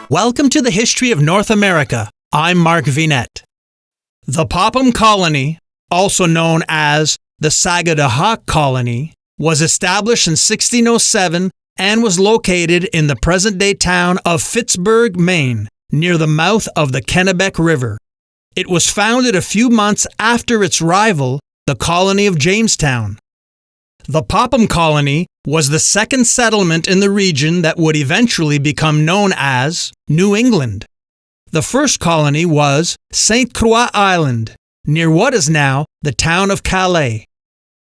Welcome to the History of North America. I'm Mark Vinette. The Popham Colony, also known as the Sagadahoc Colony, was established in 1607 and was located in the present-day town of Pittsburgh, Maine, near the mouth of the Kennebec River. It was founded a few months after its rival, the colony of Jamestown. The Popham Colony was the second settlement in the region that would eventually become known as New England. The first colony was St. Croix Island, near what is now the town of Calais.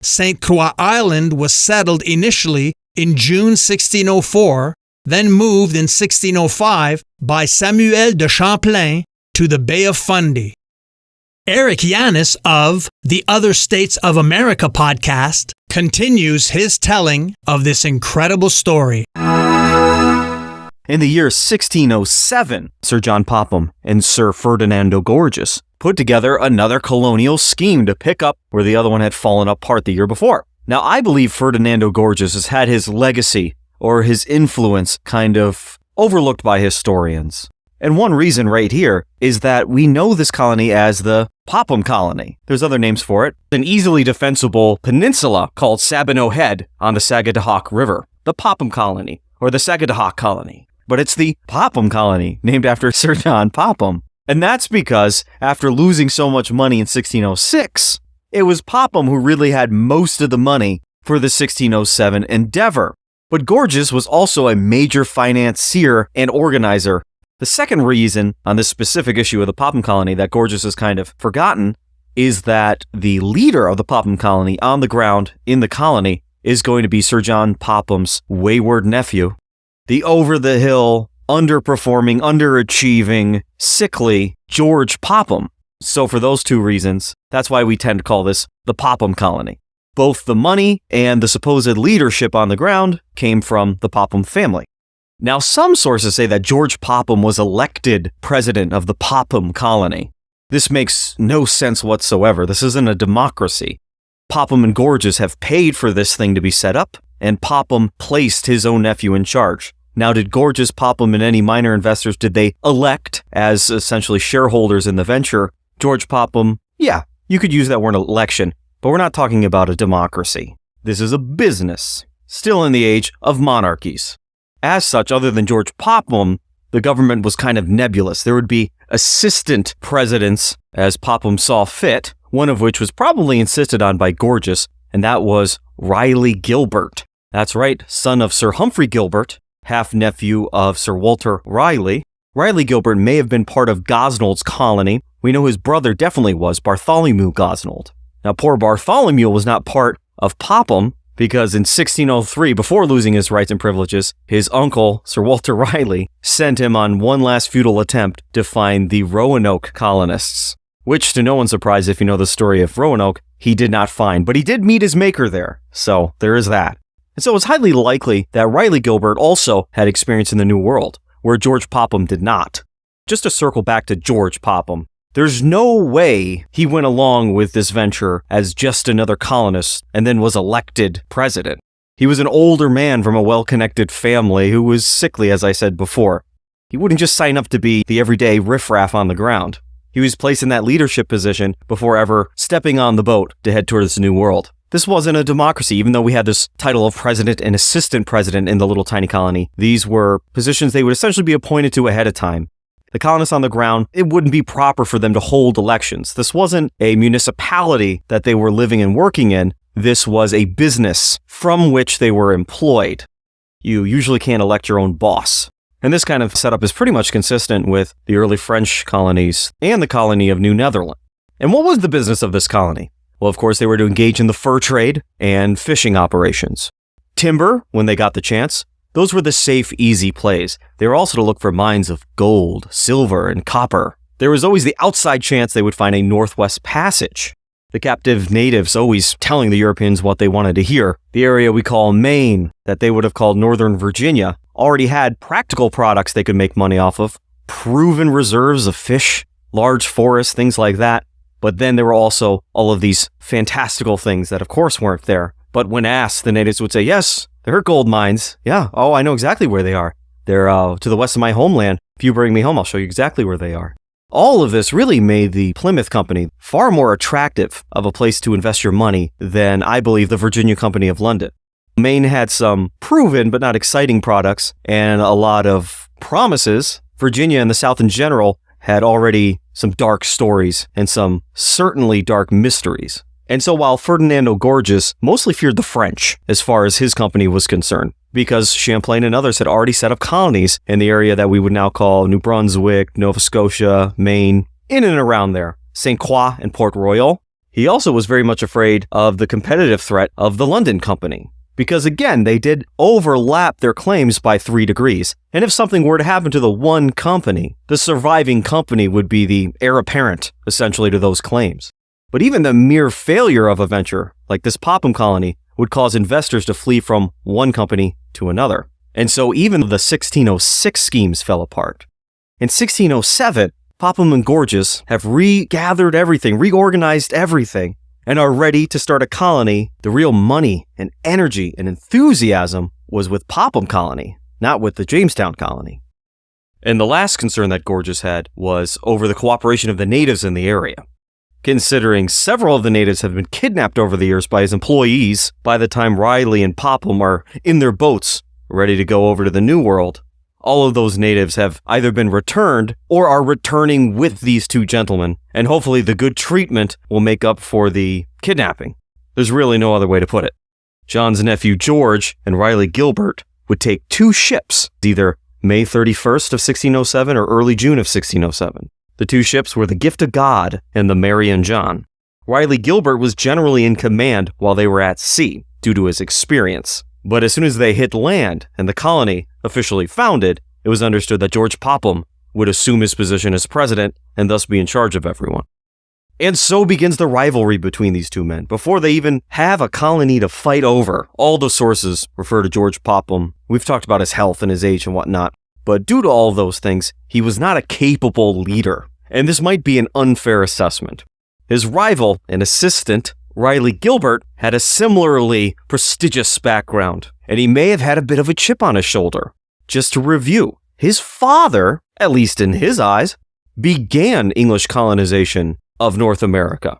St. Croix Island was settled initially in June 1604, then moved in 1605 by Samuel de Champlain to the Bay of Fundy. Eric Yanis of the Other States of America podcast continues his telling of this incredible story. In the year 1607, Sir John Popham and Sir Ferdinando Gorges put together another colonial scheme to pick up where the other one had fallen apart the year before. Now, I believe Ferdinando Gorges has had his legacy or his influence kind of overlooked by historians. And one reason right here is that we know this colony as the Popham Colony. There's other names for it. An easily defensible peninsula called Sabino Head on the Sagadahoc River. The Popham Colony, or the Sagadahoc Colony. But it's the Popham Colony, named after Sir John Popham. And that's because after losing so much money in 1606, it was Popham who really had most of the money for the 1607 endeavor. But Gorges was also a major financier and organizer. The second reason on this specific issue of the Popham Colony that Gorges has kind of forgotten is that the leader of the Popham Colony on the ground in the colony is going to be Sir John Popham's wayward nephew, the over-the-hill, underperforming, underachieving, sickly George Popham. So for those two reasons, that's why we tend to call this the Popham Colony. Both the money and the supposed leadership on the ground came from the Popham family. Now, some sources say that George Popham was elected president of the Popham Colony. This makes no sense whatsoever. This isn't a democracy. Popham and Gorges have paid for this thing to be set up, and Popham placed his own nephew in charge. Now, did Gorges, Popham, and any minor investors, did they elect as essentially shareholders in the venture George Popham? Yeah, you could use that word election, but we're not talking about a democracy. This is a business, still in the age of monarchies. As such, other than George Popham, the government was kind of nebulous. There would be assistant presidents as Popham saw fit, one of which was probably insisted on by Gorges, and that was Riley Gilbert. That's right, son of Sir Humphrey Gilbert, half-nephew of Sir Walter Riley. Riley Gilbert may have been part of Gosnold's colony. We know his brother definitely was, Bartholomew Gosnold. Now, poor Bartholomew was not part of Popham, because in 1603, before losing his rights and privileges, his uncle, Sir Walter Riley, sent him on one last futile attempt to find the Roanoke colonists, which, to no one's surprise if you know the story of Roanoke, he did not find, but he did meet his maker there, so there is that. And so it's highly likely that Riley Gilbert also had experience in the New World, where George Popham did not. Just to circle back to George Popham, there's no way he went along with this venture as just another colonist and then was elected president. He was an older man from a well-connected family who was sickly, as I said before. He wouldn't just sign up to be the everyday riffraff on the ground. He was placed in that leadership position before ever stepping on the boat to head towards the New World. This wasn't a democracy, even though we had this title of president and assistant president in the little tiny colony. These were positions they would essentially be appointed to ahead of time. The colonists on the ground, it wouldn't be proper for them to hold elections. This wasn't a municipality that they were living and working in. This was a business from which they were employed. You usually can't elect your own boss. And this kind of setup is pretty much consistent with the early French colonies and the colony of New Netherland. And what was the business of this colony? Well, of course, they were to engage in the fur trade and fishing operations. Timber, when they got the chance. Those were the safe, easy plays. They were also to look for mines of gold, silver, and copper. There was always the outside chance they would find a Northwest Passage. The captive natives always telling the Europeans what they wanted to hear. The area we call Maine, that they would have called Northern Virginia, already had practical products they could make money off of, proven reserves of fish, large forests, things like that. But then there were also all of these fantastical things that of course weren't there. But when asked, the natives would say, yes, There are gold mines. Yeah. Oh, I know exactly where they are. They're to the west of my homeland. If you bring me home, I'll show you exactly where they are. All of this really made the Plymouth Company far more attractive of a place to invest your money than, I believe, the Virginia Company of London. Maine had some proven but not exciting products and a lot of promises. Virginia and the South in general had already some dark stories and some certainly dark mysteries. And so while Ferdinando Gorges mostly feared the French as far as his company was concerned, because Champlain and others had already set up colonies in the area that we would now call New Brunswick, Nova Scotia, Maine, in and around there, St. Croix and Port Royal, he also was very much afraid of the competitive threat of the London Company. Because again, they did overlap their claims by 3 degrees. And if something were to happen to the one company, the surviving company would be the heir apparent, essentially, to those claims. But even the mere failure of a venture, like this Popham Colony, would cause investors to flee from one company to another. And so even the 1606 schemes fell apart. In 1607, Popham and Gorges have regathered everything, reorganized everything, and are ready to start a colony. The real money and energy and enthusiasm was with Popham Colony, not with the Jamestown Colony. And the last concern that Gorges had was over the cooperation of the natives in the area. Considering several of the natives have been kidnapped over the years by his employees, by the time Riley and Popham are in their boats, ready to go over to the New World, all of those natives have either been returned or are returning with these two gentlemen, and hopefully the good treatment will make up for the kidnapping. There's really no other way to put it. John's nephew George and Riley Gilbert would take 2 ships, either May 31st of 1607 or early June of 1607. The 2 ships were the Gift of God and the Mary and John. Riley Gilbert was generally in command while they were at sea, due to his experience. But as soon as they hit land and the colony officially founded, it was understood that George Popham would assume his position as president and thus be in charge of everyone. And so begins the rivalry between these two men. Before they even have a colony to fight over, all the sources refer to George Popham. We've talked about his health and his age and whatnot. But due to all of those things, he was not a capable leader. And this might be an unfair assessment. His rival and assistant, Riley Gilbert, had a similarly prestigious background, and he may have had a bit of a chip on his shoulder. Just to review, his father, at least in his eyes, began English colonization of North America.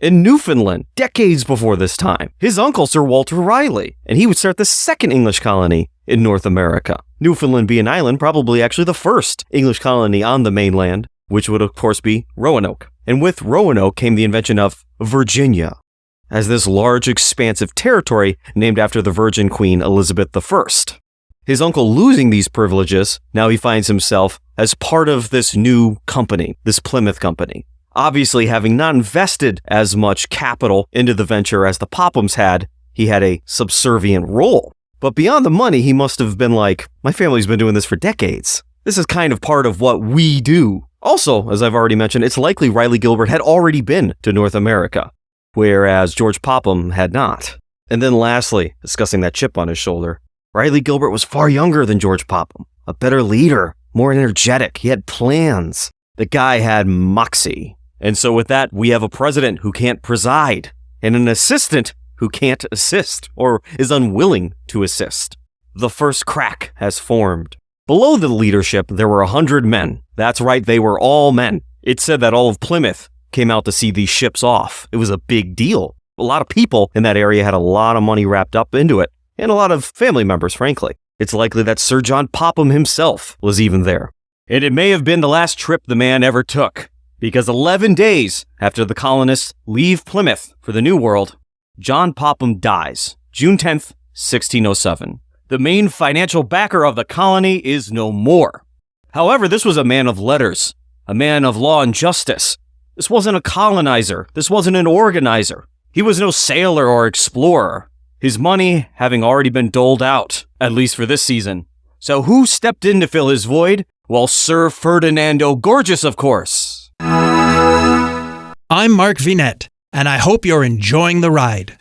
In Newfoundland, decades before this time, his uncle, Sir Walter Riley, and he would start the second English colony in North America. Newfoundland being an island, probably actually the first English colony on the mainland, which would of course be Roanoke. And with Roanoke came the invention of Virginia, as this large expansive territory named after the Virgin Queen Elizabeth I. His uncle losing these privileges, now he finds himself as part of this new company, this Plymouth Company. Obviously, having not invested as much capital into the venture as the Pophams had, he had a subservient role. But beyond the money, he must have been like, my family's been doing this for decades. This is kind of part of what we do. Also, as I've already mentioned, it's likely Riley Gilbert had already been to North America, whereas George Popham had not. And then lastly, discussing that chip on his shoulder, Riley Gilbert was far younger than George Popham, a better leader, more energetic. He had plans. The guy had moxie. And so with that, we have a president who can't preside and an assistant who can't assist or is unwilling to assist. The first crack has formed. Below the leadership, there were 100 men. That's right, they were all men. It's said that all of Plymouth came out to see these ships off. It was a big deal. A lot of people in that area had a lot of money wrapped up into it, and a lot of family members, frankly. It's likely that Sir John Popham himself was even there. And it may have been the last trip the man ever took, because 11 days after the colonists leave Plymouth for the New World, John Popham dies, June 10th, 1607. The main financial backer of the colony is no more. However, this was a man of letters, a man of law and justice. This wasn't a colonizer. This wasn't an organizer. He was no sailor or explorer, his money having already been doled out, at least for this season. So who stepped in to fill his void? Well, Sir Ferdinando Gorges, of course. I'm Mark Vinette, and I hope you're enjoying the ride.